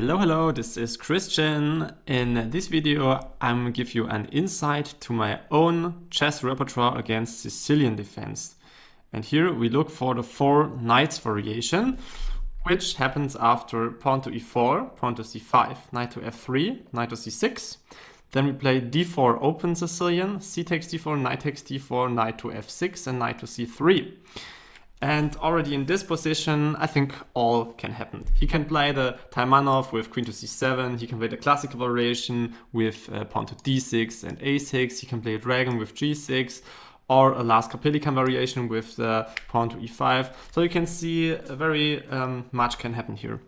Hello, this is Christian. In this video, I'm gonna give you an insight to my own chess repertoire against Sicilian defense. And here we look for the 4 knights variation, which happens after pawn to e4, pawn to c5, knight to f3, knight to c6. Then we play d4 open Sicilian, c takes d4, knight takes d4, knight to f6, and knight to c3. And already in this position, I think all can happen. He can play the Taimanov with queen to c7. He can play the classical variation with pawn to d6 and a6. He can play a dragon with g6, or a last Kapelikan variation with the pawn to e5. So you can see very much can happen here.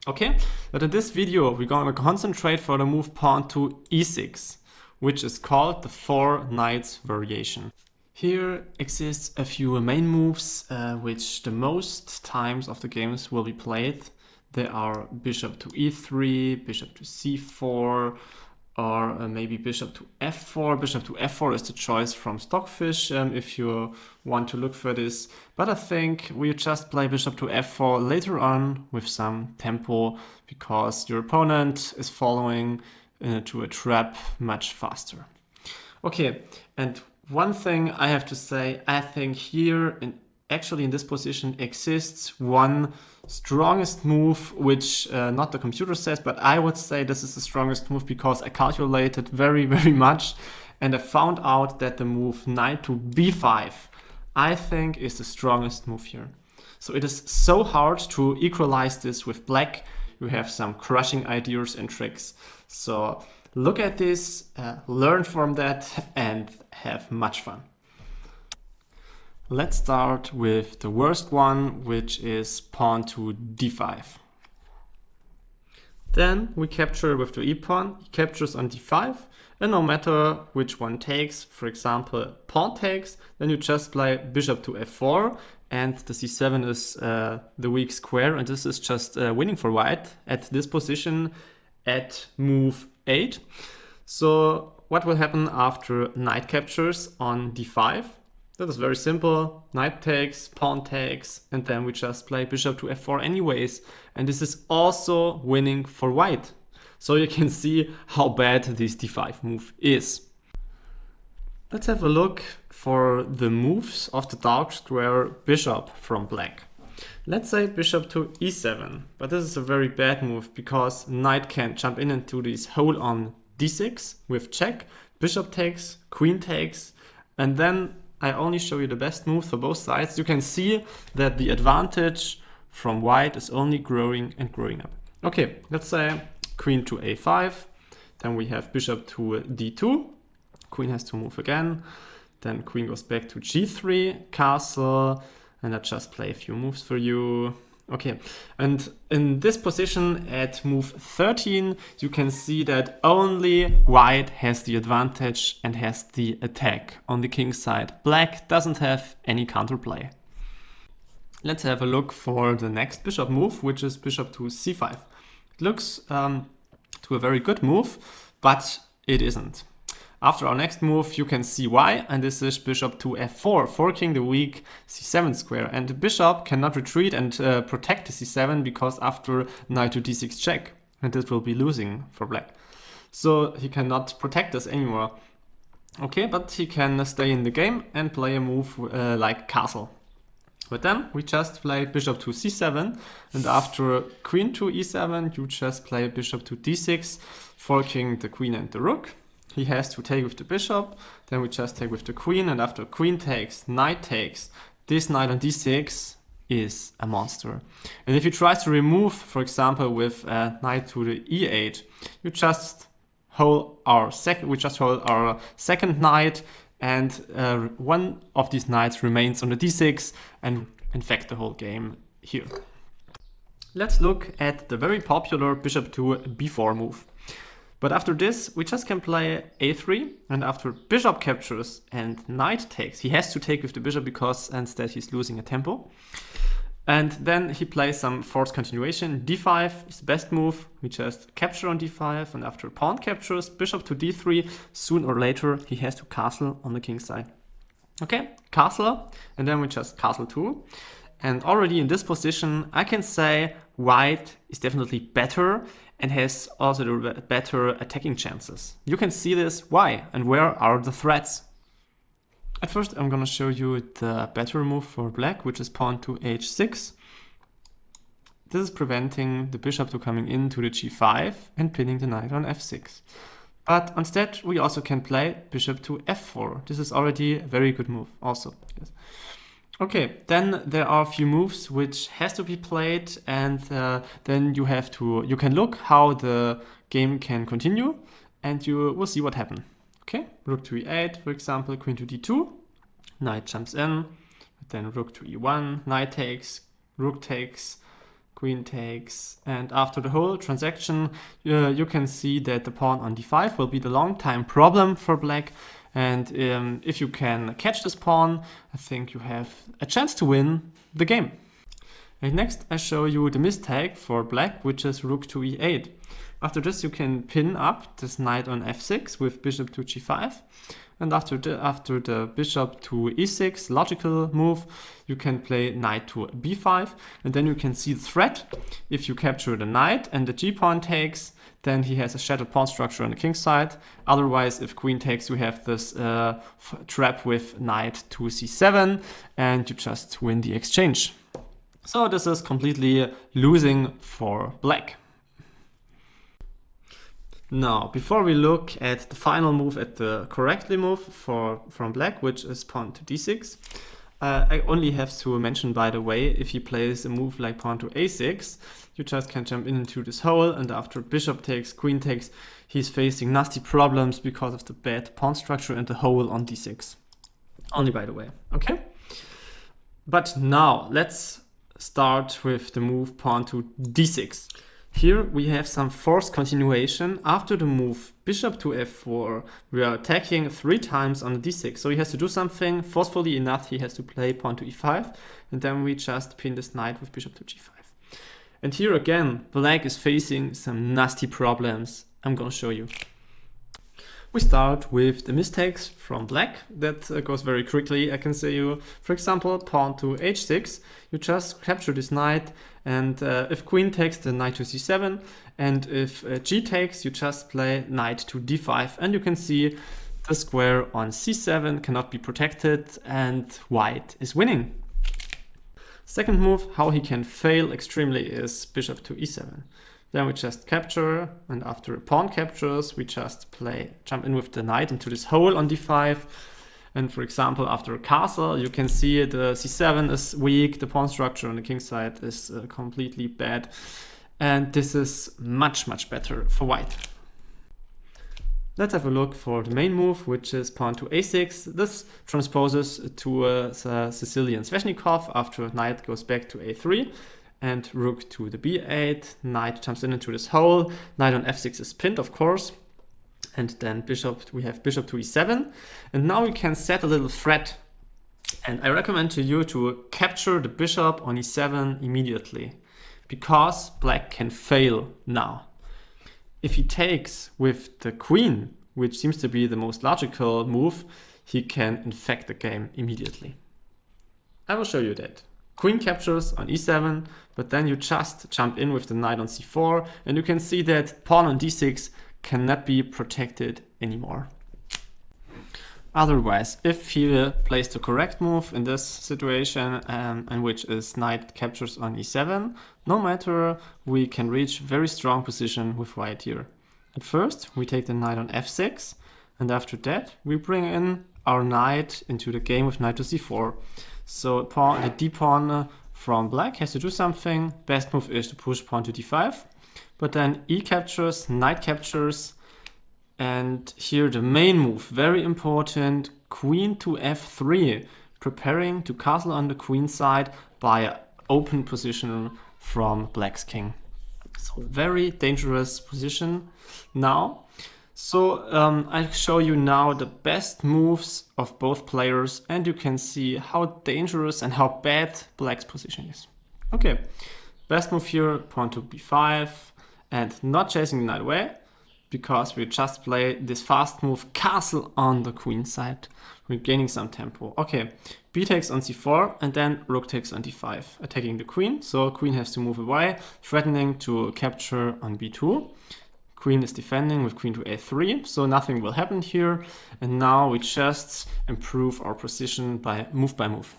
Okay, but in this video, we're going to concentrate for the move pawn to e6, which is called the 4 knights variation. Here exists a few main moves which the most times of the games will be played. There are bishop to e3, bishop to c4, or maybe bishop to f4. Bishop to f4 is the choice from Stockfish if you want to look for this. But I think we just play bishop to f4 later on with some tempo because your opponent is following to a trap much faster. Okay, and one thing I have to say, I think here, actually in this position, exists one strongest move, which not the computer says, but I would say this is the strongest move because I calculated very much and I found out that the move knight to b5, I think is the strongest move here. So it is so hard to equalize this with black. You have some crushing ideas and tricks. So look at this, learn from that, and have much fun. Let's start with the worst one, which is pawn to d5. Then we capture with the e-pawn, he captures on d5, and no matter which one takes, for example, pawn takes, then you just play bishop to f4, and the c7 is the weak square, and this is just winning for white at this position at move 8. So what will happen after knight captures on d5? That is very simple. Knight takes, pawn takes, and then we just play bishop to f4 anyways. And this is also winning for white. So you can see how bad this d5 move is. Let's have a look for the moves of the dark square bishop from black. Let's say bishop to e7, but this is a very bad move because knight can jump in into this hole on d6 with check, bishop takes, queen takes, and then I only show you the best move for both sides. You can see that the advantage from white is only growing and growing up. Okay, let's say queen to a5, then we have bishop to d2, queen has to move again, then queen goes back to g3, castle, and I just play a few moves for you. Okay, and in this position at move 13, you can see that only white has the advantage and has the attack on the king's side. Black doesn't have any counterplay. Let's have a look for the next bishop move, which is bishop to c5. It looks to a very good move, but it isn't. After our next move, you can see why, and this is bishop to f4, forking the weak c7 square. And the bishop cannot retreat and protect the c7 because after knight to d6 check, and this will be losing for black. So he cannot protect us anymore. Okay, but he can stay in the game and play a move like castle. But then we just play bishop to c7, and after queen to e7, you just play bishop to d6, forking the queen and the rook. He has to take with the bishop, then we just take with the queen, and after queen takes, knight takes, this knight on d6 is a monster. And if he tries to remove, for example, with knight to the e8, you just hold our second knight, and one of these knights remains on the d6 and infect the whole game here. Let's look at the very popular bishop to b4 move. But after this, we just can play a3, and after bishop captures and knight takes, he has to take with the bishop because instead he's losing a tempo. And then he plays some forced continuation. d5 is the best move. We just capture on d5, and after pawn captures, bishop to d3, soon or later he has to castle on the king's side. Okay, castle, and then we just castle 2. And already in this position, I can say white is definitely better and has also the better attacking chances. You can see this. Why and where are the threats? At first, I'm gonna show you the better move for black, which is pawn to h6. This is preventing the bishop to coming into the g5 and pinning the knight on f6. But instead, we also can play bishop to f4. This is already a very good move also. Yes. Okay, then there are a few moves which has to be played, and then you can look how the game can continue, and you will see what happened. Okay, rook to e8, for example, queen to d2, knight jumps in, then rook to e1, knight takes, rook takes, queen takes, and after the whole transaction, you can see that the pawn on d5 will be the long time problem for black. And if you can catch this pawn, I think you have a chance to win the game. And next, I show you the mistake for black, which is rook to e8. After this, you can pin up this knight on f6 with bishop to g5. And after the bishop to e6 logical move, you can play knight to b5. And then you can see the threat. If you capture the knight and the g-pawn takes, then he has a shattered pawn structure on the king side. Otherwise, if queen takes, you have this trap with knight to c7, and you just win the exchange. So this is completely losing for black. Now, before we look at the final move, at the correctly move from black, which is pawn to d6, I only have to mention, by the way, if he plays a move like pawn to a6, you just can jump into this hole, and after bishop takes, queen takes, he's facing nasty problems because of the bad pawn structure and the hole on d6. Only by the way, okay? But now, let's start with the move pawn to d6. Here we have some forced continuation. After the move bishop to f4, we are attacking 3 times on the d6. So he has to do something forcefully enough. He has to play pawn to e5, and then we just pin this knight with bishop to g5. And here again, black is facing some nasty problems. I'm gonna show you. We start with the mistakes from black. That goes very quickly, I can say you. For example, pawn to h6, you just capture this knight, and if queen takes, the knight to c7, and if g takes, you just play knight to d5, and you can see the square on c7 cannot be protected, and white is winning. Second move, how he can fail extremely, is bishop to e7. Then we just capture, and after a pawn captures, we just jump in with the knight into this hole on d5. And for example, after a castle, you can see the c7 is weak, the pawn structure on the king side is completely bad. And this is much, much better for white. Let's have a look for the main move, which is pawn to a6. This transposes to a Sicilian Sveshnikov after knight goes back to a3. And rook to the b8, knight jumps into this hole, knight on f6 is pinned, of course. And then we have bishop to e7. And now we can set a little threat. And I recommend to you to capture the bishop on e7 immediately, because black can fail now. If he takes with the queen, which seems to be the most logical move, he can infect the game immediately. I will show you that. Queen captures on e7, but then you just jump in with the knight on c4, and you can see that pawn on d6 cannot be protected anymore. Otherwise, if he plays the correct move in this situation, and which is knight captures on e7, no matter, we can reach very strong position with white here. At first, we take the knight on f6, and after that, we bring in our knight into the game with knight to c4. So the d-pawn from black has to do something. Best move is to push pawn to d5, but then e captures, knight captures, and here the main move, very important, queen to f3, preparing to castle on the queen side by open position from black's king. So very dangerous position now. So I show you now the best moves of both players, and you can see how dangerous and how bad black's position is. Okay, best move here, pawn to b5, and not chasing the knight away. because we just play this fast move castle on the queen side. We're gaining some tempo. Okay, b takes on c4 and then rook takes on d5, attacking the queen. So queen has to move away, threatening to capture on b2. Queen is defending with queen to a3, so nothing will happen here. And now we just improve our position by move.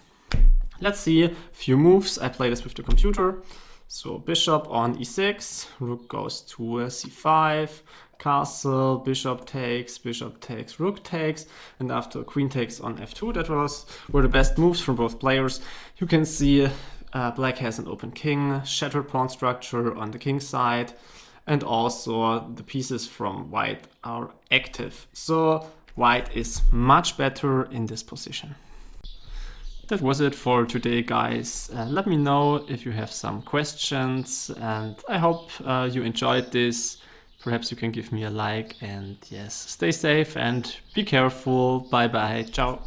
Let's see a few moves. I play this with the computer. So bishop on e6, rook goes to c5, castle, bishop takes, rook takes, and after queen takes on f2, that were the best moves from both players. You can see black has an open king, shattered pawn structure on the king side, and also the pieces from white are active. So white is much better in this position. That was it for today, guys. Let me know if you have some questions, and I hope you enjoyed this. Perhaps you can give me a like, and yes, stay safe and be careful. Bye bye. Ciao.